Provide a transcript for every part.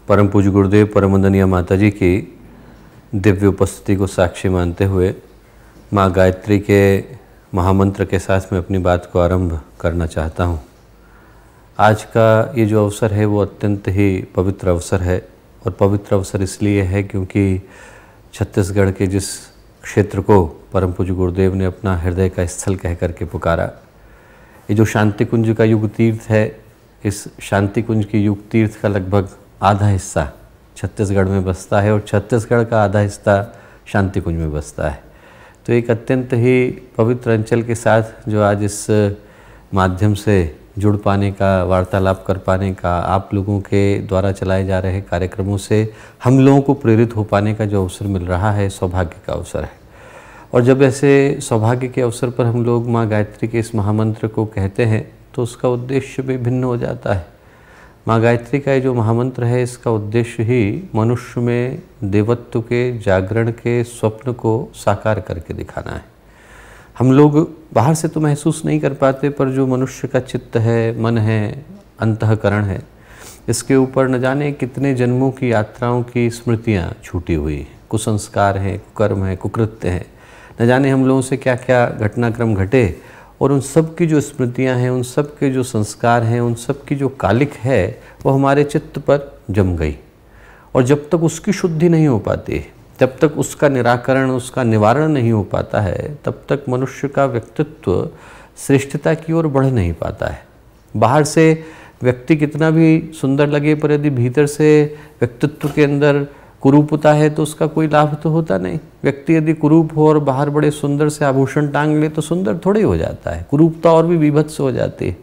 परम पूज्य गुरुदेव परम वंदनीय माता जी की दिव्य उपस्थिति को साक्षी मानते हुए माँ गायत्री के महामंत्र के साथ मैं अपनी बात को आरंभ करना चाहता हूँ। आज का ये जो अवसर है वो अत्यंत ही पवित्र अवसर है, और पवित्र अवसर इसलिए है क्योंकि छत्तीसगढ़ के जिस क्षेत्र को परम पूज्य गुरुदेव ने अपना हृदय का स्थल कह करके पुकारा, ये जो शांति कुंज का युग तीर्थ है, इस शांति कुंज की युग तीर्थ का लगभग आधा हिस्सा छत्तीसगढ़ में बसता है और छत्तीसगढ़ का आधा हिस्सा शांति कुंज में बसता है। तो एक अत्यंत ही पवित्र अंचल के साथ जो आज इस माध्यम से जुड़ पाने का, वार्तालाप कर पाने का, आप लोगों के द्वारा चलाए जा रहे कार्यक्रमों से हम लोगों को प्रेरित हो पाने का जो अवसर मिल रहा है, सौभाग्य का अवसर है। और जब ऐसे सौभाग्य के अवसर पर हम लोग माँ गायत्री के इस महामंत्र को कहते हैं तो उसका उद्देश्य भी भिन्न हो जाता है। माँ गायत्री का ये जो महामंत्र है, इसका उद्देश्य ही मनुष्य में देवत्व के जागरण के स्वप्न को साकार करके दिखाना है। हम लोग बाहर से तो महसूस नहीं कर पाते, पर जो मनुष्य का चित्त है, मन है, अंतःकरण है, इसके ऊपर न जाने कितने जन्मों की यात्राओं की स्मृतियाँ छूटी हुई हैं, कुसंस्कार हैं, कुकर्म है, कुकृत्य हैं, न जाने हम लोगों से क्या क्या घटनाक्रम घटे, और उन सब की जो स्मृतियां हैं, उन सब के जो संस्कार हैं, उन सब की जो कालिक है, वो हमारे चित्त पर जम गई। और जब तक उसकी शुद्धि नहीं हो पाती, जब तक उसका निराकरण, उसका निवारण नहीं हो पाता है, तब तक मनुष्य का व्यक्तित्व श्रेष्ठता की ओर बढ़ नहीं पाता है। बाहर से व्यक्ति कितना भी सुंदर लगे, पर यदि भीतर से व्यक्तित्व के अंदर कुरूपता है तो उसका कोई लाभ तो होता नहीं। व्यक्ति यदि कुरूप हो और बाहर बड़े सुंदर से आभूषण टांग ले तो सुंदर थोड़े हो जाता है, कुरूपता और भी विभत्स हो जाती है।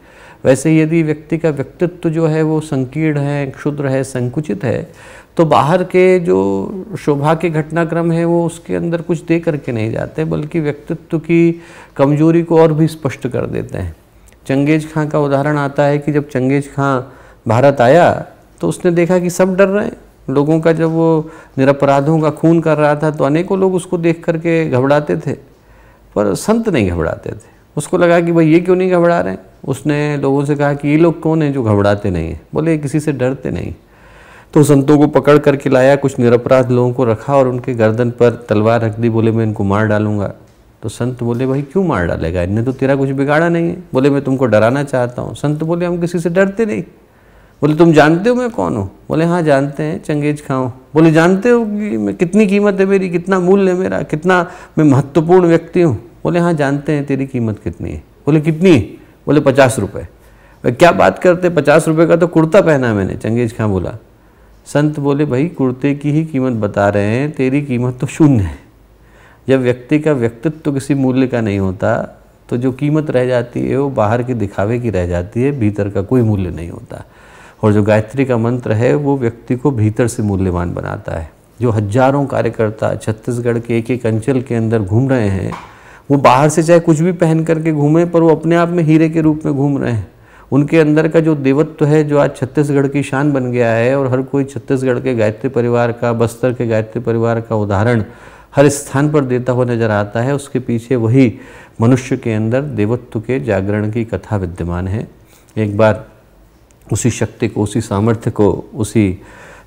वैसे ही यदि व्यक्ति का व्यक्तित्व जो है वो संकीर्ण है, क्षुद्र है, संकुचित है, तो बाहर के जो शोभा के घटनाक्रम है वो उसके अंदर कुछ दे करके नहीं जाते, बल्कि व्यक्तित्व की कमजोरी को और भी स्पष्ट कर देते हैं। चंगेज खां का उदाहरण आता है कि जब चंगेज खां भारत आया तो उसने देखा कि सब डर रहे हैं। लोगों का जब वो निरपराधों का खून कर रहा था तो अनेकों लोग उसको देख करके घबराते थे, पर संत नहीं घबराते थे। उसको लगा कि भाई ये क्यों नहीं घबरा रहे हैं। उसने लोगों से कहा कि ये लोग कौन हैं जो घबराते नहीं हैं। बोले किसी से डरते नहीं। तो संतों को पकड़ करके लाया, कुछ निरपराध लोगों को रखा और उनके गर्दन पर तलवार रख दी। बोले मैं इनको मार डालूंगा। तो संत बोले भाई क्यों मार डालेगा, इनने तो तेरा कुछ बिगाड़ा नहीं है। बोले मैं तुमको डराना चाहता हूँ। संत बोले हम किसी से डरते नहीं। बोले तुम जानते हो मैं कौन हूँ। बोले हाँ जानते हैं, चंगेज खां। बोले जानते हो कि मैं कितनी कीमत है मेरी, कितना मूल्य है मेरा, कितना मैं महत्वपूर्ण व्यक्ति हूँ। बोले हाँ जानते हैं, तेरी कीमत कितनी है। बोले कितनी? बोले 50 रुपये। क्या बात करते, 50 रुपये का तो कुर्ता पहना मैंने। चंगेज खां बोला। संत बोले भाई कुर्ते की ही कीमत बता रहे हैं, तेरी कीमत तो शून्य है। जब व्यक्ति का व्यक्तित्व किसी मूल्य का नहीं होता तो जो कीमत रह जाती है वो बाहर के दिखावे की रह जाती है, भीतर का कोई मूल्य नहीं होता। और जो गायत्री का मंत्र है वो व्यक्ति को भीतर से मूल्यवान बनाता है। जो हजारों कार्यकर्ता छत्तीसगढ़ के एक एक अंचल के अंदर घूम रहे हैं, वो बाहर से चाहे कुछ भी पहन करके घूमें, पर वो अपने आप में हीरे के रूप में घूम रहे हैं। उनके अंदर का जो देवत्व है, जो आज छत्तीसगढ़ की शान बन गया है, और हर कोई छत्तीसगढ़ के गायत्री परिवार का, बस्तर के गायत्री परिवार का उदाहरण हर स्थान पर देता हुआ नजर आता है। उसके पीछे वही मनुष्य के अंदर देवत्व के जागरण की कथा विद्यमान है। एक बार उसी शक्ति को, उसी सामर्थ्य को, उसी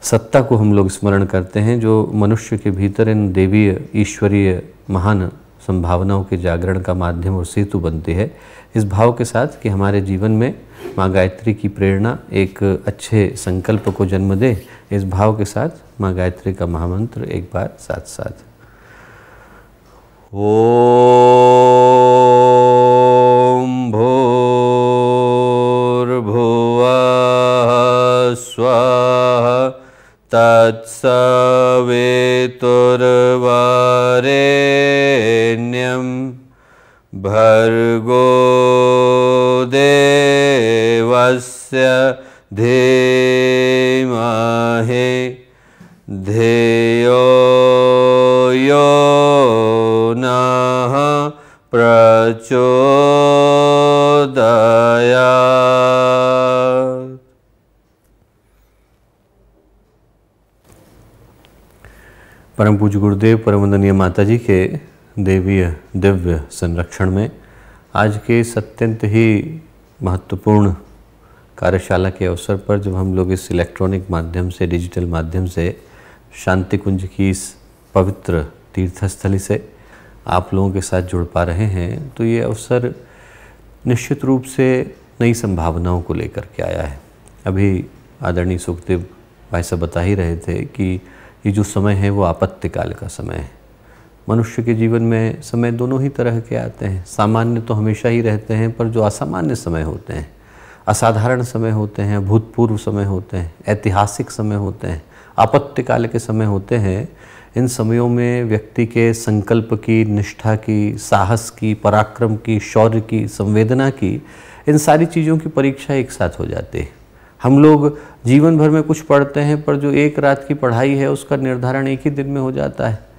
सत्ता को हम लोग स्मरण करते हैं जो मनुष्य के भीतर इन देवीय, ईश्वरीय महान संभावनाओं के जागरण का माध्यम और सेतु बनती है। इस भाव के साथ कि हमारे जीवन में माँ गायत्री की प्रेरणा एक अच्छे संकल्प को जन्म दे, इस भाव के साथ माँ गायत्री का महामंत्र एक बार साथ साथ। ओम भूर्भुवः स्वः तत्सवितुर्वरेण्यं भर्गो देवस्य धीमहि धियो यो नः प्रचोदयात्। परम पूज्य गुरुदेव परम वंदनीय माता जी के देवीय दिव्य संरक्षण में आज के इस अत्यंत ही महत्वपूर्ण कार्यशाला के अवसर पर जब हम लोग इस इलेक्ट्रॉनिक माध्यम से, डिजिटल माध्यम से शांति कुंज की इस पवित्र तीर्थस्थली से आप लोगों के साथ जुड़ पा रहे हैं, तो ये अवसर निश्चित रूप से नई संभावनाओं को लेकर के आया है। अभी आदरणीय सुखदेव भाई साहब बता ही रहे थे कि ये जो समय है वो आपत्तिकाल का समय है। मनुष्य के जीवन में समय दोनों ही तरह के आते हैं। सामान्य तो हमेशा ही रहते हैं, पर जो असामान्य समय होते हैं, असाधारण समय होते हैं, भूतपूर्व समय होते हैं, ऐतिहासिक समय होते हैं, आपत्तिकाल के समय होते हैं, इन समयों में व्यक्ति के संकल्प की, निष्ठा की, साहस की, पराक्रम की, शौर्य की, संवेदना की, इन सारी चीज़ों की परीक्षा एक साथ हो जाती है। हम लोग जीवन भर में कुछ पढ़ते हैं, पर जो एक रात की पढ़ाई है उसका निर्धारण एक ही दिन में हो जाता है।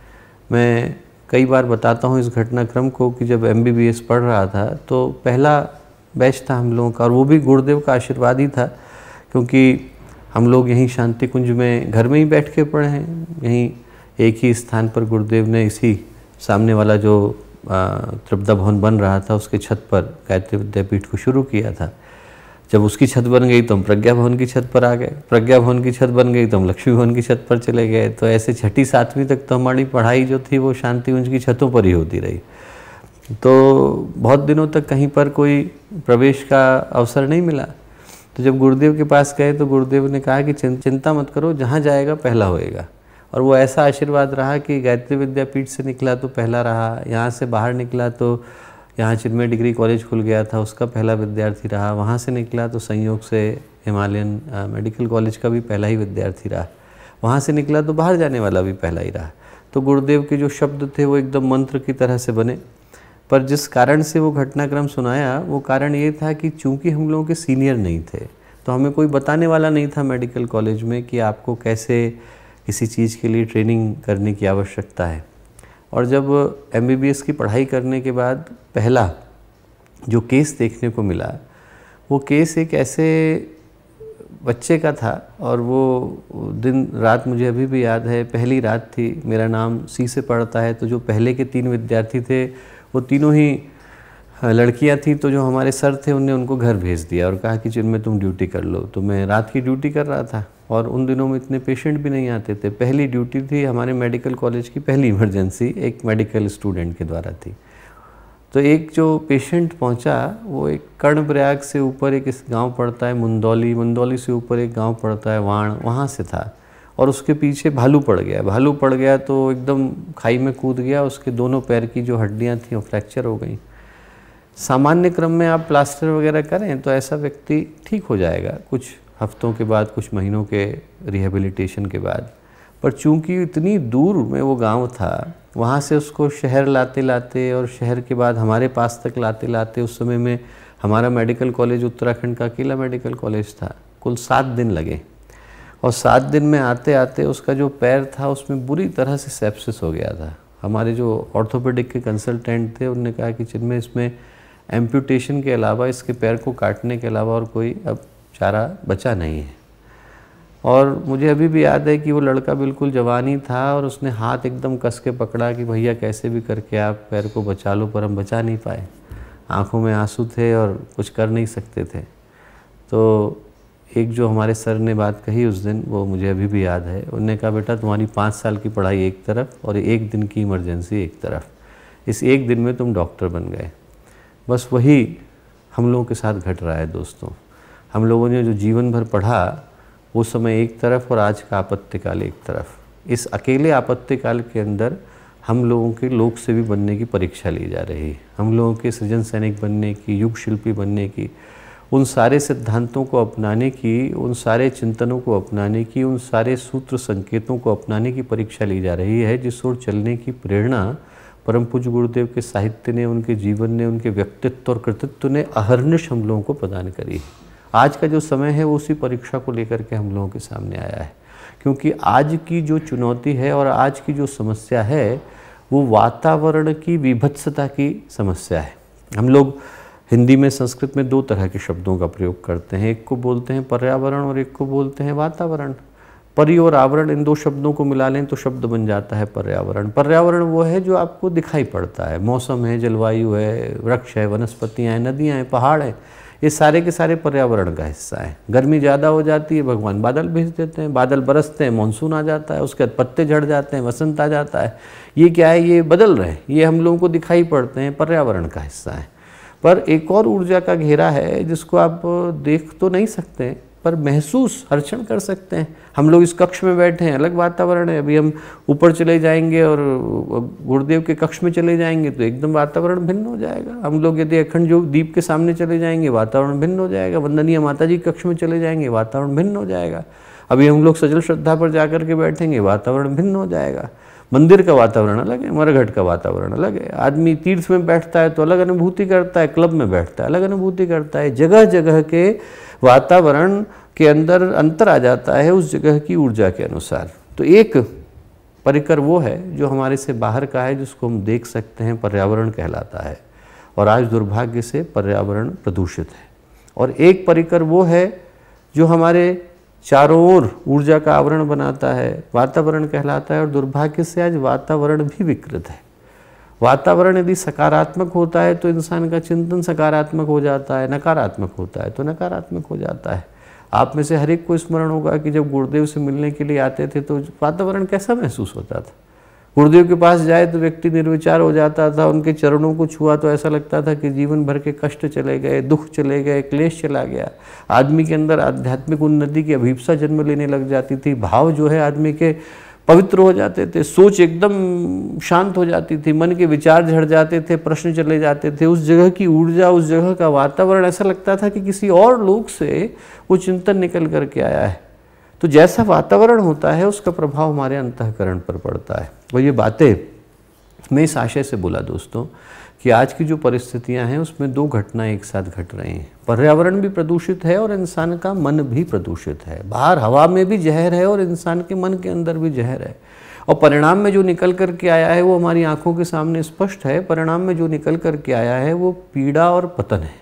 मैं कई बार बताता हूँ इस घटनाक्रम को कि जब MBBS पढ़ रहा था तो पहला बैच था हम लोगों का, और वो भी गुरुदेव का आशीर्वाद ही था, क्योंकि हम लोग यहीं शांति कुंज में घर में ही बैठ के पढ़े हैं। यहीं एक ही स्थान पर गुरुदेव ने इसी सामने वाला जो त्रिपदा भवन बन रहा था उसके छत पर गायत्री विद्यापीठ को शुरू किया था। जब उसकी छत बन गई तो हम प्रज्ञा भवन की छत पर आ गए, प्रज्ञा भवन की छत बन गई तो हम लक्ष्मी भवन की छत पर चले गए। तो ऐसे 6ठी 7वीं तक तो हमारी पढ़ाई जो थी वो शांति कुंज की छतों पर ही होती रही। तो बहुत दिनों तक कहीं पर कोई प्रवेश का अवसर नहीं मिला। तो जब गुरुदेव के पास गए तो गुरुदेव ने कहा कि चिंता मत करो, जहाँ जाएगा पहला होएगा। और वो ऐसा आशीर्वाद रहा कि गायत्री विद्यापीठ से निकला तो पहला रहा, यहाँ से बाहर निकला तो यहाँ चिन्मय डिग्री कॉलेज खुल गया था, उसका पहला विद्यार्थी रहा, वहाँ से निकला तो संयोग से हिमालयन मेडिकल कॉलेज का भी पहला ही विद्यार्थी रहा, वहाँ से निकला तो बाहर जाने वाला भी पहला ही रहा। तो गुरुदेव के जो शब्द थे वो एकदम मंत्र की तरह से बने। पर जिस कारण से वो घटनाक्रम सुनाया, वो कारण ये था कि चूँकि हम लोगों के सीनियर नहीं थे, तो हमें कोई बताने वाला नहीं था मेडिकल कॉलेज में कि आपको कैसे किसी चीज़ के लिए ट्रेनिंग करने की आवश्यकता है। और जब MBBS की पढ़ाई करने के बाद पहला जो केस देखने को मिला, वो केस एक ऐसे बच्चे का था, और वो दिन रात मुझे अभी भी याद है। पहली रात थी, मेरा नाम C से पढ़ता है, तो जो पहले के 3 विद्यार्थी थे वो तीनों ही लड़कियां थी। तो जो हमारे सर थे उनने उनको घर भेज दिया और कहा कि जिनमें तुम ड्यूटी कर लो। तो मैं रात की ड्यूटी कर रहा था, और उन दिनों में इतने पेशेंट भी नहीं आते थे। पहली ड्यूटी थी हमारे मेडिकल कॉलेज की, पहली इमरजेंसी एक मेडिकल स्टूडेंट के द्वारा थी। तो एक जो पेशेंट पहुंचा, वो एक कर्णप्रयाग से ऊपर एक इस गांव पड़ता है मुंदौली, मुंदौली से ऊपर एक गांव पड़ता है वाण, वहाँ से था। और उसके पीछे भालू पड़ गया। भालू पड़ गया तो एकदम खाई में कूद गया, उसके दोनों पैर की जो हड्डियाँ थीं वो फ्रैक्चर हो गई। सामान्य क्रम में आप प्लास्टर वगैरह करें तो ऐसा व्यक्ति ठीक हो जाएगा कुछ हफ्तों के बाद, कुछ महीनों के रिहेबिलिटेशन के बाद। पर चूंकि इतनी दूर में वो गांव था, वहाँ से उसको शहर लाते लाते और शहर के बाद हमारे पास तक लाते लाते, उस समय में हमारा मेडिकल कॉलेज उत्तराखंड का अकेला मेडिकल कॉलेज था, कुल 7 दिन लगे। और 7 दिन में आते आते उसका जो पैर था उसमें बुरी तरह से सेप्सिस हो गया था। हमारे जो ऑर्थोपेडिक के कंसल्टेंट थे उनने कहा कि जिनमें इसमें एम्पुटेशन के अलावा, इसके पैर को काटने के अलावा और कोई अब चारा बचा नहीं है। और मुझे अभी भी याद है कि वो लड़का बिल्कुल जवान ही था, और उसने हाथ एकदम कस के पकड़ा कि भैया कैसे भी करके आप पैर को बचा लो, पर हम बचा नहीं पाए। आंखों में आंसू थे और कुछ कर नहीं सकते थे। तो एक जो हमारे सर ने बात कही उस दिन, वो मुझे अभी भी याद है। उन्होंने कहा बेटा तुम्हारी 5 साल की पढ़ाई एक तरफ और 1 दिन की इमरजेंसी एक तरफ, इस 1 दिन में तुम डॉक्टर बन गए। बस वही हम लोगों के साथ घट रहा है दोस्तों। हम लोगों ने जो जीवन भर पढ़ा वो समय एक तरफ और आज का आपत्तिकाल एक तरफ। इस अकेले आपत्तिकाल के अंदर हम लोगों के लोक सेवी बनने की परीक्षा ली जा रही है, हम लोगों के सृजन सैनिक बनने की, युग शिल्पी बनने की, उन सारे सिद्धांतों को अपनाने की, उन सारे चिंतनों को अपनाने की, उन सारे सूत्र संकेतों को अपनाने की परीक्षा ली जा रही है, जिस ओर चलने की प्रेरणा परम पूज्य गुरुदेव के साहित्य ने, उनके जीवन ने, उनके व्यक्तित्व और कृतित्व ने अहर्निश हम लोगों को प्रदान करी। आज का जो समय है वो उसी परीक्षा को लेकर के हम लोगों के सामने आया है, क्योंकि आज की जो चुनौती है और आज की जो समस्या है वो वातावरण की विभत्सता की समस्या है। हम लोग हिंदी में, संस्कृत में 2 तरह के शब्दों का प्रयोग करते हैं, एक को बोलते हैं पर्यावरण और एक को बोलते हैं वातावरण। परि और आवरण, इन 2 शब्दों को मिला लें तो शब्द बन जाता है पर्यावरण। पर्यावरण वो है जो आपको दिखाई पड़ता है, मौसम है, जलवायु है, वृक्ष है, वनस्पतियाँ हैं, नदियाँ हैं, पहाड़ हैं, ये सारे के सारे पर्यावरण का हिस्सा है। गर्मी ज़्यादा हो जाती है, भगवान बादल भेज देते हैं, बादल बरसते हैं, मानसून आ जाता है, उसके बाद पत्ते झड़ जाते हैं, वसंत आ जाता है। ये क्या है, ये बदल रहे हैं, ये हम लोगों को दिखाई पड़ते हैं, पर्यावरण का हिस्सा है। पर एक और ऊर्जा का घेरा है जिसको आप देख तो नहीं सकते पर महसूस हर क्षण कर सकते हैं। हम लोग इस कक्ष में बैठे हैं, अलग वातावरण है। अभी हम ऊपर चले जाएंगे और गुरुदेव के कक्ष में चले जाएंगे तो एकदम वातावरण भिन्न हो जाएगा। हम लोग यदि अखंड जो दीप के सामने चले जाएंगे वातावरण भिन्न हो जाएगा। वंदनीय माता जी कक्ष में चले जाएंगे वातावरण भिन्न हो जाएगा। अभी हम लोग सजल श्रद्धा पर जाकर के बैठेंगे वातावरण भिन्न हो जाएगा। मंदिर का वातावरण अलग है, मरघट का वातावरण अलग है। आदमी तीर्थ में बैठता है तो अलग अनुभूति करता है, क्लब में बैठता है अलग अनुभूति करता है। जगह जगह के वातावरण के अंदर अंतर आ जाता है उस जगह की ऊर्जा के अनुसार। तो एक परिकर वो है जो हमारे से बाहर का है, जिसको हम देख सकते हैं, पर्यावरण कहलाता है। और आज दुर्भाग्य से पर्यावरण प्रदूषित है। और एक परिकर वो है जो हमारे चारों ओर ऊर्जा का आवरण बनाता है, वातावरण कहलाता है। और दुर्भाग्य से आज वातावरण भी विकृत है। वातावरण यदि सकारात्मक होता है तो इंसान का चिंतन सकारात्मक हो जाता है, नकारात्मक होता है तो नकारात्मक हो जाता है। आप में से हर एक को स्मरण होगा कि जब गुरुदेव से मिलने के लिए आते थे तो वातावरण कैसा महसूस होता था। गुरुदेव के पास जाए तो व्यक्ति निर्विचार हो जाता था, उनके चरणों को छुआ तो ऐसा लगता था कि जीवन भर के कष्ट चले गए, दुख चले गए, क्लेश चला गया। आदमी के अंदर आध्यात्मिक उन्नति की अभिप्सा जन्म लेने लग जाती थी। भाव जो है आदमी के पवित्र हो जाते थे, सोच एकदम शांत हो जाती थी, मन के विचार झड़ जाते थे, प्रश्न चले जाते थे। उस जगह की ऊर्जा, उस जगह का वातावरण ऐसा लगता था कि किसी और लोक से वो चिंतन निकल करके आया है। तो जैसा वातावरण होता है उसका प्रभाव हमारे अंतःकरण पर पड़ता है। और ये बातें मैं इस आशय से बोला दोस्तों कि आज की जो परिस्थितियां हैं उसमें दो घटनाएं एक साथ घट रही हैं। पर्यावरण भी प्रदूषित है और इंसान का मन भी प्रदूषित है। बाहर हवा में भी जहर है और इंसान के मन के अंदर भी जहर है। और परिणाम में जो निकल कर के आया है वो हमारी आंखों के सामने स्पष्ट है। परिणाम में जो निकल कर के आया है वो पीड़ा और पतन है।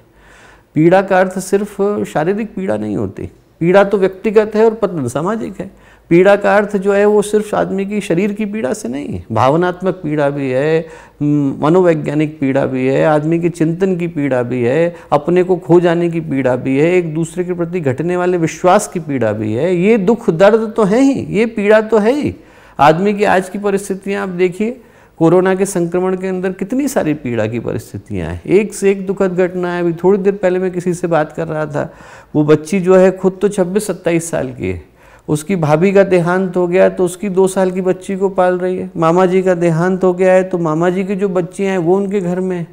पीड़ा का अर्थ सिर्फ शारीरिक पीड़ा नहीं होती, पीड़ा तो व्यक्तिगत है और पतन सामाजिक है। पीड़ा का अर्थ जो है वो सिर्फ आदमी की शरीर की पीड़ा से नहीं है, भावनात्मक पीड़ा भी है, मनोवैज्ञानिक पीड़ा भी है, आदमी के चिंतन की पीड़ा भी है, अपने को खो जाने की पीड़ा भी है, एक दूसरे के प्रति घटने वाले विश्वास की पीड़ा भी है। ये दुख दर्द तो है ही, ये पीड़ा तो है ही। आदमी की आज की परिस्थितियाँ आप देखिए, कोरोना के संक्रमण के अंदर कितनी सारी पीड़ा की परिस्थितियां हैं, एक से एक दुखद घटना है। अभी थोड़ी देर पहले मैं किसी से बात कर रहा था, वो बच्ची जो है खुद तो 26-27 साल की है, उसकी भाभी का देहांत हो गया तो उसकी 2 साल की बच्ची को पाल रही है। मामा जी का देहांत हो गया है तो मामा जी की जो बच्चियां हैं वो उनके घर में है।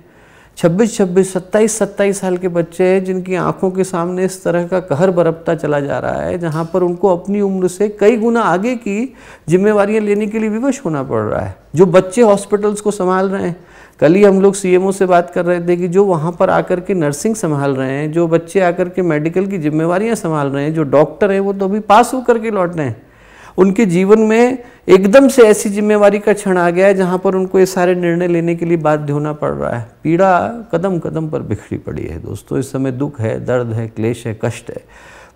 26-26, 27-27 साल के बच्चे हैं जिनकी आंखों के सामने इस तरह का कहर बरपता चला जा रहा है, जहां पर उनको अपनी उम्र से कई गुना आगे की जिम्मेवारियां लेने के लिए विवश होना पड़ रहा है। जो बच्चे हॉस्पिटल्स को संभाल रहे हैं, कल ही हम लोग सीएमओ से बात कर रहे थे कि जो वहाँ पर आकर के नर्सिंग संभाल रहे हैं, जो बच्चे आकर के मेडिकल की जिम्मेवारियाँ संभाल रहे हैं, जो डॉक्टर हैं वो तो अभी पास होकर के लौट रहे हैं। उनके जीवन में एकदम से ऐसी जिम्मेवारी का क्षण आ गया है जहाँ पर उनको ये सारे निर्णय लेने के लिए बाध्य होना पड़ रहा है। पीड़ा कदम कदम पर बिखरी पड़ी है दोस्तों। इस समय दुख है, दर्द है, क्लेश है, कष्ट है,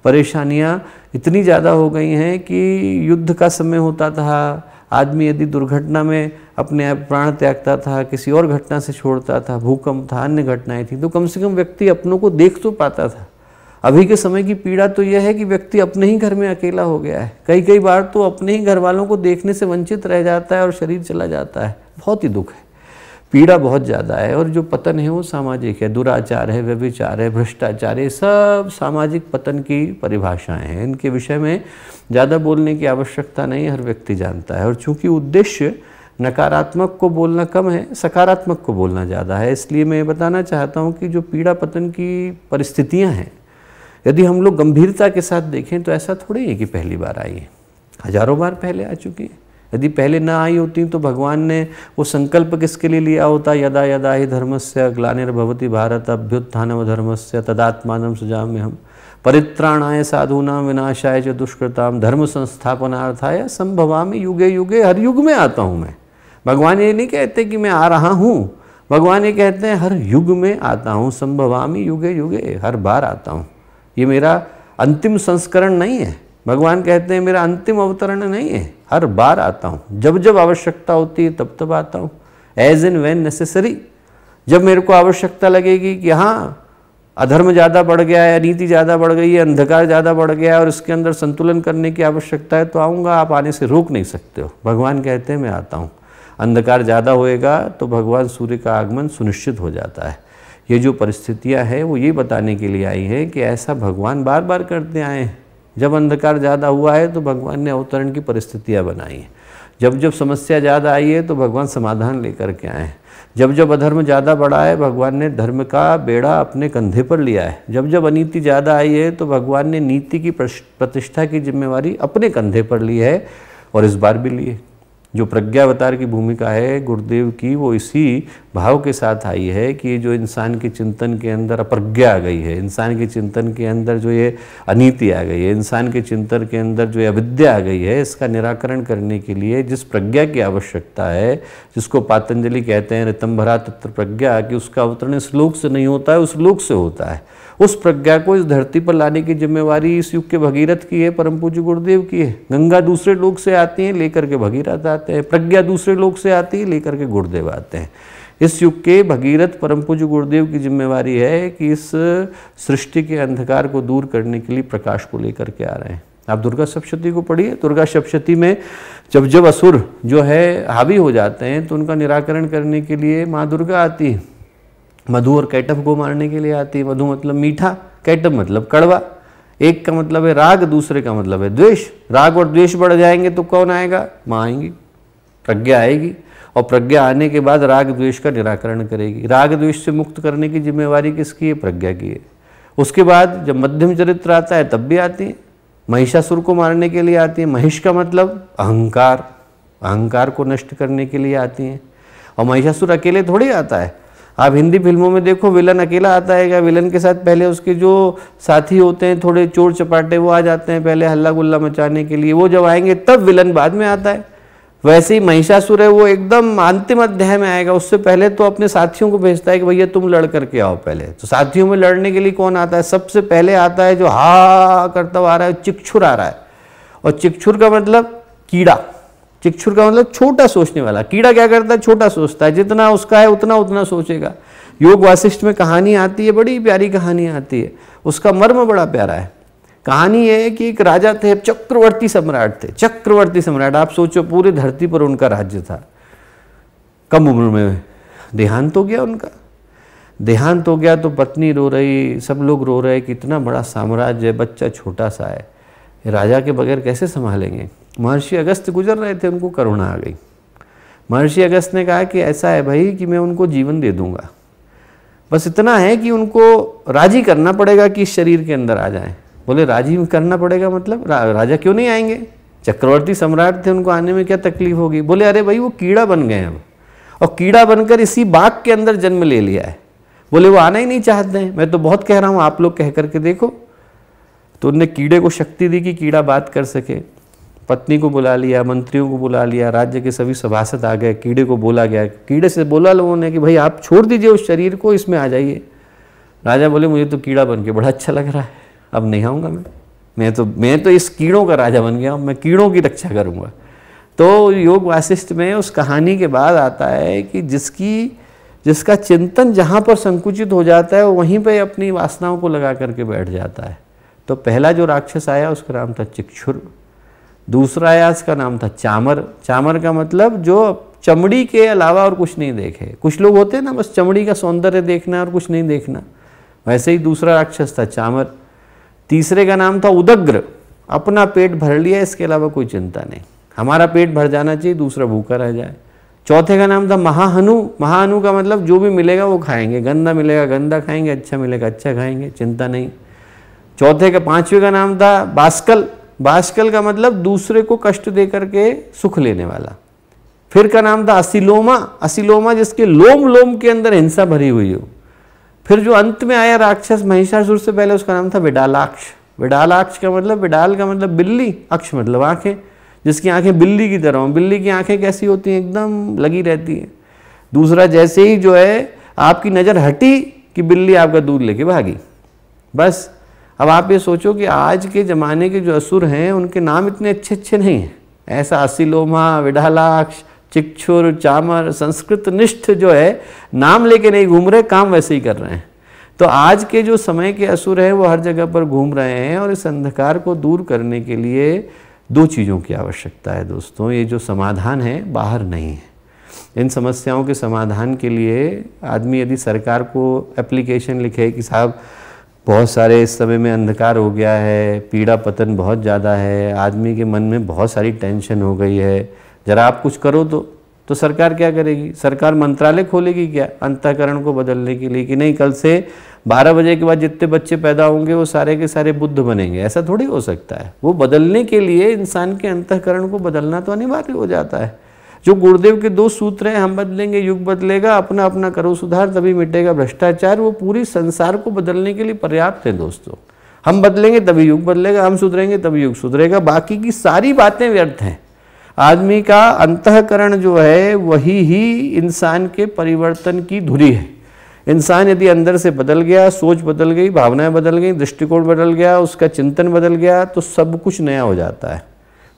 परेशानियाँ इतनी ज़्यादा हो गई हैं कि युद्ध का समय होता था, आदमी यदि दुर्घटना में अपने प्राण त्यागता था, किसी और घटना से छोड़ता था, भूकंप था, अन्य घटनाएं थी, तो कम से कम व्यक्ति अपनों को देख तो पाता था। अभी के समय की पीड़ा तो यह है कि व्यक्ति अपने ही घर में अकेला हो गया है। कई बार तो अपने ही घर वालों को देखने से वंचित रह जाता है और शरीर चला जाता है। बहुत ही दुख है, पीड़ा बहुत ज़्यादा है। और जो पतन है वो सामाजिक है, दुराचार है, व्यभिचार है, भ्रष्टाचार है, सब सामाजिक पतन की परिभाषाएं हैं। इनके विषय में ज़्यादा बोलने की आवश्यकता नहीं, हर व्यक्ति जानता है। और चूँकि उद्देश्य नकारात्मक को बोलना कम है, सकारात्मक को बोलना ज़्यादा है, इसलिए मैं बताना चाहता हूँ कि जो पीड़ा पतन की परिस्थितियाँ हैं, यदि हम लोग गंभीरता के साथ देखें तो ऐसा थोड़ी है कि पहली बार आई है, हजारों बार पहले आ चुकी है। यदि पहले ना आई होती तो भगवान ने वो संकल्प किसके लिए लिया होता, यदा यदा ही धर्मस्य ग्लानिर्भवति भारत अभ्युत्थानम धर्मस्य तदात्मानं सृजाम्यहम् परित्राणाय साधूनां विनाशाय च दुष्कृतां धर्म संस्थापनार्थाय संभवामि युगे युगे। हर युग में आता हूँ मैं। भगवान ये नहीं कहते कि मैं आ रहा हूँ, भगवान ये कहते हैं हर युग में आता हूँ, संभवामि युगे युगे, हर बार आता हूँ। ये मेरा अंतिम संस्करण नहीं है। भगवान कहते हैं मेरा अंतिम अवतरण नहीं है, हर बार आता हूँ, जब जब आवश्यकता होती है तब तब आता हूँ, एज एंड व्हेन नेसेसरी। जब मेरे को आवश्यकता लगेगी कि हाँ अधर्म ज़्यादा बढ़ गया है, अनीति ज़्यादा बढ़ गई है, अंधकार ज़्यादा बढ़ गया है और इसके अंदर संतुलन करने की आवश्यकता है तो आऊँगा, आप आने से रोक नहीं सकते हो। भगवान कहते हैं मैं आता हूँ। अंधकार ज़्यादा होएगा तो भगवान सूर्य का आगमन सुनिश्चित हो जाता है। ये जो परिस्थितियाँ हैं वो ये बताने के लिए आई हैं कि ऐसा भगवान बार बार करते आए हैं। जब अंधकार ज़्यादा हुआ है तो भगवान ने अवतरण की परिस्थितियाँ बनाई हैं। जब जब समस्या ज़्यादा आई है तो भगवान समाधान लेकर के आए हैं। जब जब अधर्म ज़्यादा बढ़ा है भगवान ने धर्म का बेड़ा अपने कंधे पर लिया है। जब जब अनीति ज़्यादा आई है तो भगवान ने नीति की प्रतिष्ठा की जिम्मेवारी अपने कंधे पर ली है और इस बार भी ली है। जो प्रज्ञावतार की भूमिका है गुरुदेव की, वो इसी भाव के साथ आई है कि जो इंसान के चिंतन के अंदर अप्रज्ञा आ गई है, इंसान के चिंतन के अंदर जो ये अनीति आ गई है, इंसान के चिंतन के अंदर जो ये अविद्या आ गई है, इसका निराकरण करने के लिए जिस प्रज्ञा की आवश्यकता है, जिसको पातंजलि कहते हैं ऋतंभरा तत्र प्रज्ञा, कि उसका अवतरण इस लोक से नहीं होता है, उस लोक से होता है। उस प्रज्ञा को इस धरती पर लाने की जिम्मेवारी इस युग के भगीरथ की है, परम पूज्य गुरुदेव की है। गंगा दूसरे लोक से आती है, लेकर के भगीरथ आते हैं। प्रज्ञा दूसरे लोक से आती है, लेकर के गुरुदेव आते हैं। इस युग के भगीरथ परम पूज्य गुरुदेव की जिम्मेवारी है कि इस सृष्टि के अंधकार को दूर करने के लिए प्रकाश को लेकर के आ रहे हैं। आप दुर्गा सप्तशती को पढ़िए। दुर्गा सप्तशती में जब जब असुर जो है हावी हो जाते हैं तो उनका निराकरण करने के लिए माँ दुर्गा आती है। मधु और कैटभ को मारने के लिए आती है। मधु मतलब मीठा, कैटभ मतलब कड़वा। एक का मतलब है राग, दूसरे का मतलब है द्वेष। राग और द्वेष बढ़ जाएंगे तो कौन आएगा? माँ आएंगी, प्रज्ञा आएगी और प्रज्ञा आने के बाद राग द्वेष का निराकरण करेगी। राग द्वेष से मुक्त करने की जिम्मेवारी किसकी है? प्रज्ञा की है। उसके बाद जब मध्यम चरित्र आता है तब भी आती है। महिषासुर को मारने के लिए आती है। महिष का मतलब अहंकार, अहंकार को नष्ट करने के लिए आती हैं। और महिषासुर अकेले थोड़ी आता है। आप हिंदी फिल्मों में देखो, विलन अकेला आता है क्या? विलन के साथ पहले उसके जो साथी होते हैं थोड़े चोर चपाटे, वो आ जाते हैं पहले हल्ला गुल्ला मचाने के लिए। वो जब आएंगे तब विलन बाद में आता है। वैसे ही महिषासुर है, वो एकदम अंतिम अध्याय में आएगा। उससे पहले तो अपने साथियों को भेजता है कि भैया तुम लड़ करके आओ पहले। तो साथियों में लड़ने के लिए कौन आता है? सबसे पहले आता है जो हा करता आ रहा है, चिक्षुर आ रहा है। और चिक्षुर का मतलब कीड़ा। चिक्षुर का मतलब छोटा सोचने वाला। कीड़ा क्या करता है? छोटा सोचता है। जितना उसका है उतना उतना सोचेगा। योग वासिष्ठ में कहानी आती है, बड़ी प्यारी कहानी आती है। उसका मर्म बड़ा प्यारा है। कहानी ये है कि एक राजा थे, चक्रवर्ती सम्राट थे। चक्रवर्ती सम्राट, आप सोचो पूरी धरती पर उनका राज्य था। कम उम्र में देहांत हो गया उनका। देहांत हो गया तो पत्नी रो रही, सब लोग रो रहे कि इतना बड़ा साम्राज्य है, बच्चा छोटा सा है, राजा के बगैर कैसे संभालेंगे। महर्षि अगस्त्य गुजर रहे थे, उनको करुणा आ गई। महर्षि अगस्त्य ने कहा कि ऐसा है भाई कि मैं उनको जीवन दे दूंगा, बस इतना है कि उनको राजी करना पड़ेगा कि इस शरीर के अंदर आ जाएं। बोले राजी करना पड़ेगा मतलब राजा क्यों नहीं आएंगे? चक्रवर्ती सम्राट थे, उनको आने में क्या तकलीफ होगी? बोले अरे भाई वो कीड़ा बन गए अब, और कीड़ा बनकर इसी बाग के अंदर जन्म ले लिया है। बोले वो आना ही नहीं चाहते हैं। मैं तो बहुत कह रहा हूँ, आप लोग कह करके देखो। तो उनने कीड़े को शक्ति दी कि कीड़ा बात कर सके। पत्नी को बुला लिया, मंत्रियों को बुला लिया, राज्य के सभी सभासद आ गए। कीड़े को बोला गया, कीड़े से बोला लोगों ने कि भाई आप छोड़ दीजिए उस शरीर को, इसमें आ जाइए। राजा बोले मुझे तो कीड़ा बन के बड़ा अच्छा लग रहा है, अब नहीं आऊँगा मैं तो इस कीड़ों का राजा बन गया हूँ, मैं कीड़ों की रक्षा करूँगा। तो योग वासिष्ठ में उस कहानी के बाद आता है कि जिसका चिंतन जहाँ पर संकुचित हो जाता है वो वहीं पर अपनी वासनाओं को लगा करके बैठ जाता है। तो पहला जो राक्षस आया उसका नाम था चिक्षुर। दूसरा आया, उसका नाम था चामर। चामर का मतलब जो चमड़ी के अलावा और कुछ नहीं देखे। कुछ लोग होते हैं ना, बस चमड़ी का सौंदर्य देखना और कुछ नहीं देखना। वैसे ही दूसरा राक्षस था चामर। तीसरे का नाम था उदग्र। अपना पेट भर लिया, इसके अलावा कोई चिंता नहीं, हमारा पेट भर जाना चाहिए, दूसरा भूखा रह जाए। चौथे का नाम था महाहनु। महाहनु का मतलब जो भी मिलेगा वो खाएंगे, गंदा मिलेगा गंदा खाएंगे, अच्छा मिलेगा अच्छा खाएंगे, चिंता नहीं। पांचवे का नाम था बास्कल। बास्कल का मतलब दूसरे को कष्ट दे करके सुख लेने वाला। फिर का नाम था असिलोमा। असिलोमा जिसके लोम लोम के अंदर हिंसा भरी हुई हो। फिर जो अंत में आया राक्षस महिषासुर से पहले, उसका नाम था विडालाक्ष। विडालाक्ष का मतलब, विडाल का मतलब बिल्ली, अक्ष मतलब आंखें, जिसकी आंखें बिल्ली की तरह हो। बिल्ली की आंखें कैसी होती हैं? एकदम लगी रहती है। दूसरा, जैसे ही जो है आपकी नज़र हटी कि बिल्ली आपका दूध लेके भागी, बस। अब आप ये सोचो कि आज के ज़माने के जो असुर हैं उनके नाम इतने अच्छे अच्छे नहीं हैं। ऐसा असिलोमा, विडालाक्ष, चिक्षुर, चामर, संस्कृत निष्ठ जो है नाम लेके नहीं घूम रहे, काम वैसे ही कर रहे हैं। तो आज के जो समय के असुर हैं वो हर जगह पर घूम रहे हैं और इस अंधकार को दूर करने के लिए दो चीज़ों की आवश्यकता है दोस्तों। ये जो समाधान है बाहर नहीं है। इन समस्याओं के समाधान के लिए आदमी यदि सरकार को एप्लीकेशन लिखे कि साहब बहुत सारे इस समय में अंधकार हो गया है, पीड़ा पतन बहुत ज़्यादा है, आदमी के मन में बहुत सारी टेंशन हो गई है, ज़रा आप कुछ करो तो सरकार क्या करेगी? सरकार मंत्रालय खोलेगी क्या अंतःकरण को बदलने के लिए कि नहीं कल से 12 बजे के बाद जितने बच्चे पैदा होंगे वो सारे के सारे बुद्ध बनेंगे? ऐसा थोड़ी हो सकता है। वो बदलने के लिए इंसान के अंतःकरण को बदलना तो अनिवार्य हो जाता है। जो गुरुदेव के 2 सूत्र हैं, हम बदलेंगे युग बदलेगा, अपना अपना करो सुधार तभी मिटेगा भ्रष्टाचार, वो पूरी संसार को बदलने के लिए पर्याप्त है दोस्तों। हम बदलेंगे तभी युग बदलेगा, हम सुधरेंगे तभी युग सुधरेगा, बाकी की सारी बातें व्यर्थ हैं। आदमी का अंतःकरण जो है वही ही इंसान के परिवर्तन की धुरी है। इंसान यदि अंदर से बदल गया, सोच बदल गई, भावनाएं बदल गई, दृष्टिकोण बदल गया, उसका चिंतन बदल गया, तो सब कुछ नया हो जाता है।